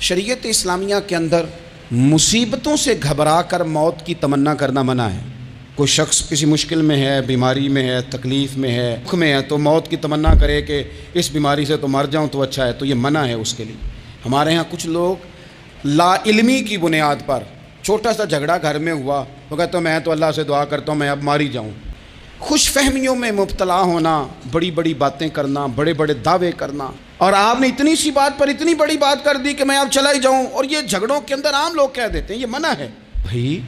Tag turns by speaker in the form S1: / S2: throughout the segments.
S1: شریعت اسلامیہ کے اندر مصیبتوں سے گھبرا کر موت کی تمنا کرنا منع ہے۔ کوئی شخص کسی مشکل میں ہے، بیماری میں ہے، تکلیف میں ہے، دکھ میں ہے، تو موت کی تمنا کرے کہ اس بیماری سے تو مر جاؤں تو اچھا ہے، تو یہ منع ہے اس کے لیے۔ ہمارے ہاں کچھ لوگ لا علمی کی بنیاد پر چھوٹا سا جھگڑا گھر میں ہوا تو کہتے ہیں میں تو اللہ سے دعا کرتا ہوں میں اب مار ہی جاؤں۔ خوش فہمیوں میں مبتلا ہونا، بڑی بڑی باتیں کرنا، بڑے بڑے دعوے کرنا، اور آپ نے اتنی سی بات پر اتنی بڑی بات کر دی کہ میں اب چلا ہی جاؤں، اور یہ جھگڑوں کے اندر عام لوگ کہہ دیتے ہیں یہ منع ہے۔ بھائی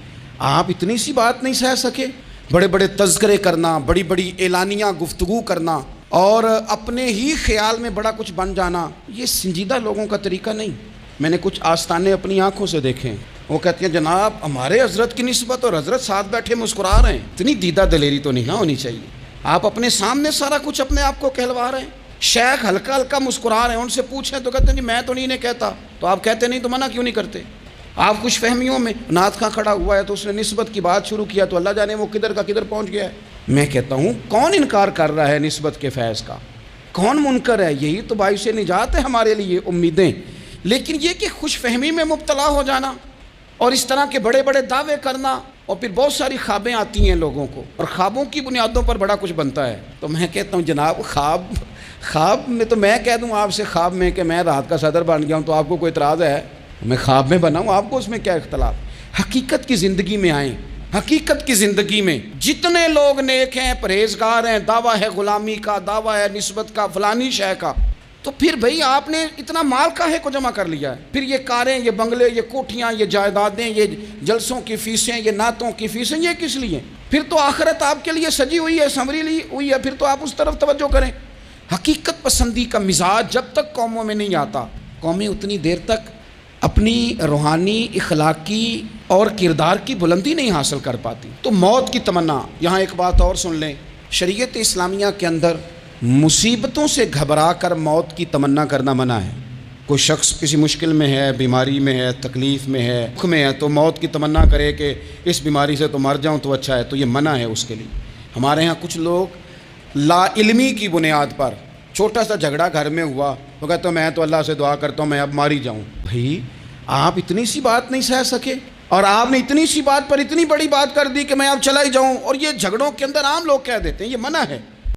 S1: آپ اتنی سی بات نہیں سہ سکے؟ بڑے بڑے تذکرے کرنا، بڑی بڑی اعلانیہ گفتگو کرنا اور اپنے ہی خیال میں بڑا کچھ بن جانا، یہ سنجیدہ لوگوں کا طریقہ نہیں۔ میں نے کچھ آستانے اپنی آنکھوں سے دیکھے ہیں، وہ کہتے ہیں جناب ہمارے حضرت کی نسبت اور حضرت ساتھ بیٹھے مسکرا رہے ہیں، اتنی دیدہ دلیری تو نہیں نہ ہونی چاہیے۔ آپ اپنے سامنے سارا کچھ اپنے آپ کو کہلوا رہے ہیں۔ شیخ ہلکا ہلکا مسکرا رہے ہیں، ان سے پوچھیں تو کہتے ہیں میں تو نہیں کہتا، تو آپ کہتے نہیں تو منع کیوں نہیں کرتے؟ آپ خوش فہمیوں میں، نعت خواں کھڑا ہوا ہے تو اس نے نسبت کی بات شروع کیا تو اللہ جانے وہ کدھر کا کدھر پہنچ گیا ہے۔ میں کہتا ہوں کون انکار کر رہا ہے نسبت کے فیض کا؟ کون منکر ہے؟ یہی تو باعث نجات ہے ہمارے لیے، امیدیں۔ لیکن یہ کہ خوش فہمی میں مبتلا ہو جانا اور اس طرح کے بڑے بڑے دعوے کرنا، اور پھر بہت ساری خوابیں آتی ہیں لوگوں کو، اور خوابوں کی بنیادوں پر بڑا کچھ بنتا ہے۔ تو میں کہتا ہوں جناب خواب میں تو میں کہہ دوں آپ سے خواب میں کہ میں رات کا صدر بن گیا ہوں تو آپ کو کوئی اعتراض ہے؟ میں خواب میں بنا ہوں، آپ کو اس میں کیا اختلاف؟ حقیقت کی زندگی میں آئیں۔ حقیقت کی زندگی میں جتنے لوگ نیک ہیں، پرہیزگار ہیں، دعویٰ ہے غلامی کا، دعویٰ ہے نسبت کا، فلانی شے کا، تو پھر بھئی آپ نے اتنا مال کاہے کو جمع کر لیا ہے؟ پھر یہ کاریں، یہ بنگلے، یہ کوٹھیاں، یہ جائیدادیں، یہ جلسوں کی فیسیں، یہ نعتوں کی فیسیں، یہ کس لیے؟ پھر تو آخرت آپ کے لیے سجی ہوئی ہے، سنوری ہوئی ہے، پھر تو آپ اس طرف توجہ کریں۔ حقیقت پسندی کا مزاج جب تک قوموں میں نہیں آتا، قومیں اتنی دیر تک اپنی روحانی، اخلاقی اور کردار کی بلندی نہیں حاصل کر پاتی۔ تو موت کی تمنا، یہاں ایک بات اور سن لیں، شریعت اسلامیہ کے اندر مصیبتوں سے گھبرا کر موت کی تمنا کرنا منع ہے۔ کوئی شخص کسی مشکل میں ہے، بیماری میں ہے، تکلیف میں ہے، دکھ میں ہے، تو موت کی تمنا کرے کہ اس بیماری سے تو مر جاؤں تو اچھا ہے، تو یہ منع ہے اس کے لیے۔ ہمارے ہاں کچھ لوگ لا علمی کی بنیاد پر چھوٹا سا جھگڑا گھر میں ہوا تو کہتے ہیں میں تو اللہ سے دعا کرتا ہوں میں اب مار ہی جاؤں۔ بھائی آپ اتنی سی بات نہیں سہ سکے؟ اور آپ نے اتنی سی بات پر اتنی بڑی بات کر دی کہ میں اب چلا ہی جاؤں، اور یہ جھگڑوں کے اندر عام لوگ کہہ دیتے ہیں یہ منع ہے۔